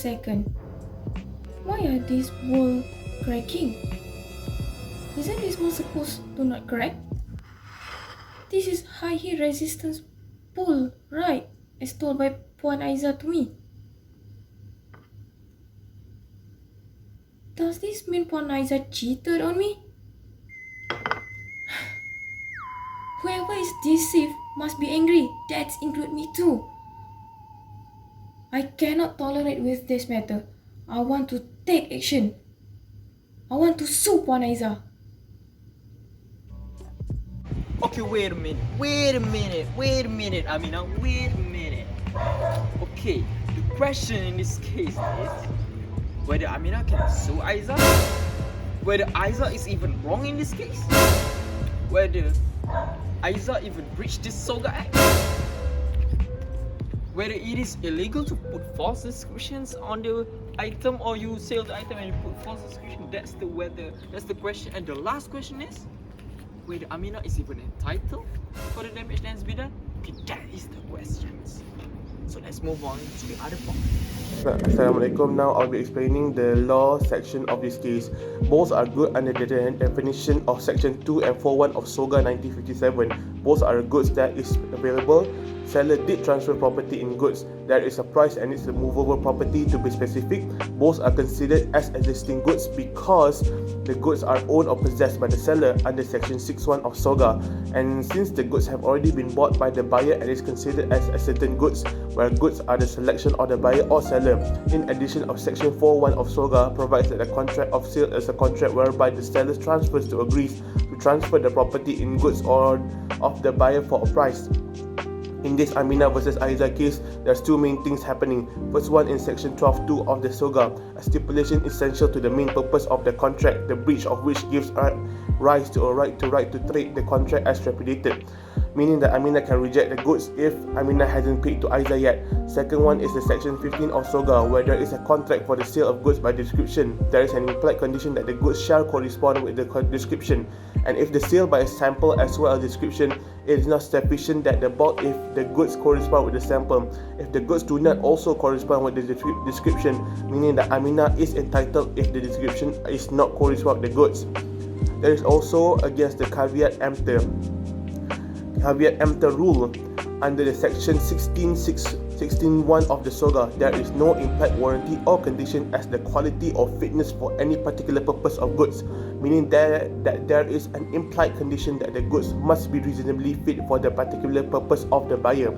second. Why are these bowl cracking? Isn't this bowl supposed to not crack? This is high heat resistance bowl, right? As told by Puan Aiza to me. Does this mean Puan Aiza cheated on me? Whoever is deceived must be angry. That includes me too. I cannot tolerate with this matter. I want to take action. I want to sue Puan Aiza. Okay, wait a minute, Amina, wait a minute. Okay, the question in this case is whether Amina can sue Aiza, whether Aiza is even wrong in this case, whether Aiza even breached this SOGA Act, whether it is illegal to put false descriptions on the item or you sell the item and you put false description. That's the question. And the last question is whether Amina is even entitled for the damage that has been done. Okay, that is the questions. So let's move on to the other part. Assalamualaikum. Now I'll be explaining the law section of this case. Both are good under the definition of section 2 and 41 of SOGA 1957. Both are goods that is available. Seller did transfer property in goods. There is a price and it's a movable property to be specific. Both are considered as existing goods because the goods are owned or possessed by the seller under section 61 of SOGA. And since the goods have already been bought by the buyer and is considered as a certain goods, where goods are the selection of the buyer or seller. In addition of section 41 of SOGA provides that a contract of sale is a contract whereby the seller transfers to agrees to transfer the property in goods or of the buyer for a price. In this Amina vs Aiza case, there's two main things happening. First one, in section 12.2 of the SOGA, a stipulation essential to the main purpose of the contract, the breach of which gives rise to a right to trade the contract as repudiated, meaning that Amina can reject the goods if Amina hasn't paid to Aiza yet. Second one is the section 15 of SOGA, where there is a contract for the sale of goods by description. There is an implied condition that the goods shall correspond with the description, and if the sale by a sample as well as description, it is not sufficient that the bulk if the goods correspond with the sample. If the goods do not also correspond with the description, meaning that Amina is entitled if the description is not correspond with the goods. There is also against the caveat emptor rule under the section 16.1 of the SOGA. There is no implied warranty or condition as the quality or fitness for any particular purpose of goods, meaning that there is an implied condition that the goods must be reasonably fit for the particular purpose of the buyer,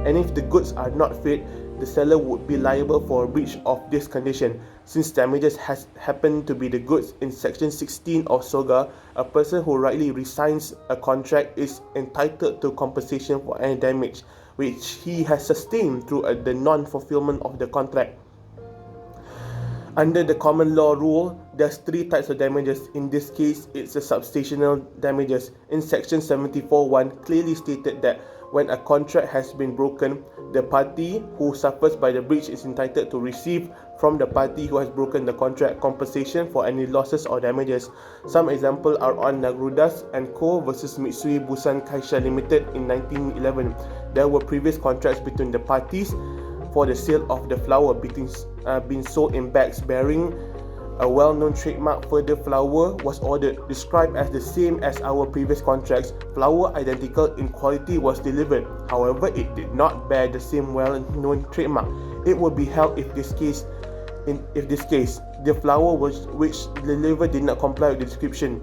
and if the goods are not fit, the seller would be liable for a breach of this condition. Since damages has happened to be the goods in section 16 of SOGA, a person who rightly resigns a contract is entitled to compensation for any damage which he has sustained through the non-fulfillment of the contract. Under the common law rule, there's three types of damages. In this case, it's a substantial damages. In section 74.1 clearly stated that when a contract has been broken, the party who suffers by the breach is entitled to receive from the party who has broken the contract compensation for any losses or damages. Some examples are on Nagrudas and Co. versus Mitsui Busan Kaisha Limited in 1911. There were previous contracts between the parties for the sale of the flour being sold in bags bearing a well-known trademark. Further flour was ordered, described as the same as our previous contracts. Flour identical in quality was delivered. However, it did not bear the same well-known trademark. It would be held if this case, the flour which delivered did not comply with the description.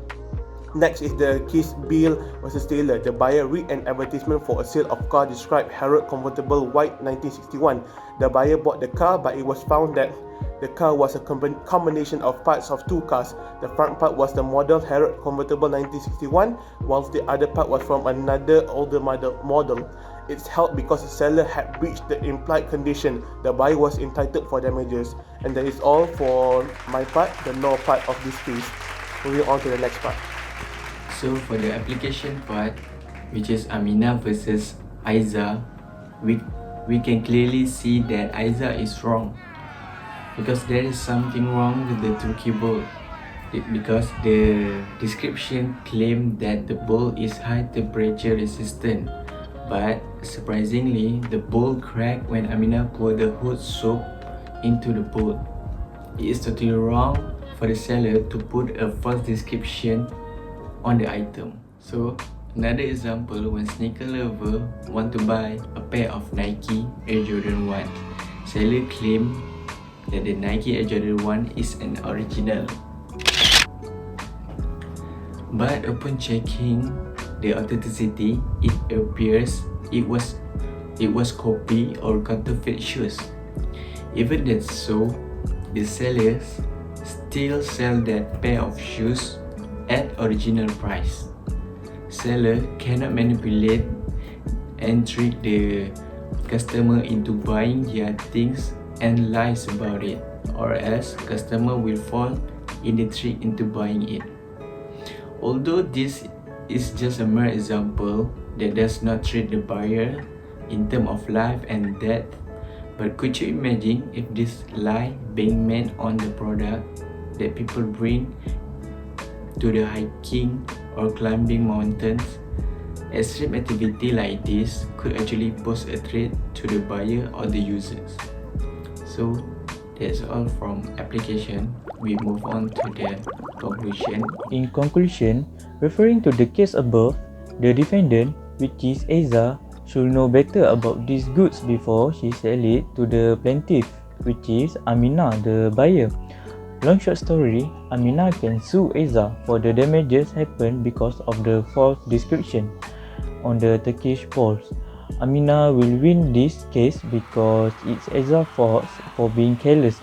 Next is the case Bill vs Taylor. The buyer read an advertisement for a sale of car described Harrod Convertible White 1961. The buyer bought the car, but it was found that the car was a combination of parts of two cars. The front part was the model Harrod Convertible 1961, whilst the other part was from another older model. It's held because the seller had breached the implied condition. The buyer was entitled for damages. And that is all for my part, the law part of this case. Moving on to the next part. So for the application part, which is Amina versus Aiza, we can clearly see that Aiza is wrong, because there is something wrong with the Turkey bowl, because the description claimed that the bowl is high temperature resistant, but surprisingly the bowl cracked when Amina poured the hot soup into the bowl. It is totally wrong for the seller to put a false description on the item. So another example, when sneaker lover want to buy a pair of Nike Air Jordan 1, seller claim that the Nike Air Jordan 1 is an original. But upon checking the authenticity, it appears it was copy or counterfeit shoes. Even that so, the sellers still sell that pair of shoes at original price. Seller cannot manipulate and trick the customer into buying their things and lies about it, or else customer will fall in the trick into buying it. Although this is just a mere example that does not treat the buyer in terms of life and death, but could you imagine if this lie being made on the product that people bring to the hiking or climbing mountains? Extreme activity like this could actually pose a threat to the buyer or the users. So that's all from application. We move on to the conclusion. In conclusion, referring to the case above, the defendant, which is Aiza, should know better about these goods before she sell it to the plaintiff, which is Aminah, the buyer. Long short story, Aminah can sue Aiza for the damages happened because of the false description on the Turkish polls. Aminah will win this case because it's Aiza's fault for being careless.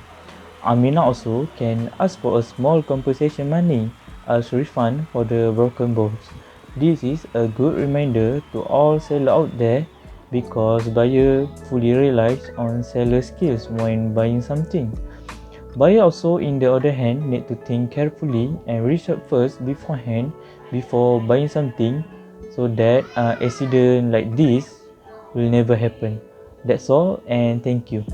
Aminah also can ask for a small compensation money as refund for the broken bones. This is a good reminder to all sellers out there, because buyer fully relies on seller skills when buying something. Buyer also, in the other hand, need to think carefully and research first beforehand before buying something, so that accident like this will never happen. That's all, and thank you.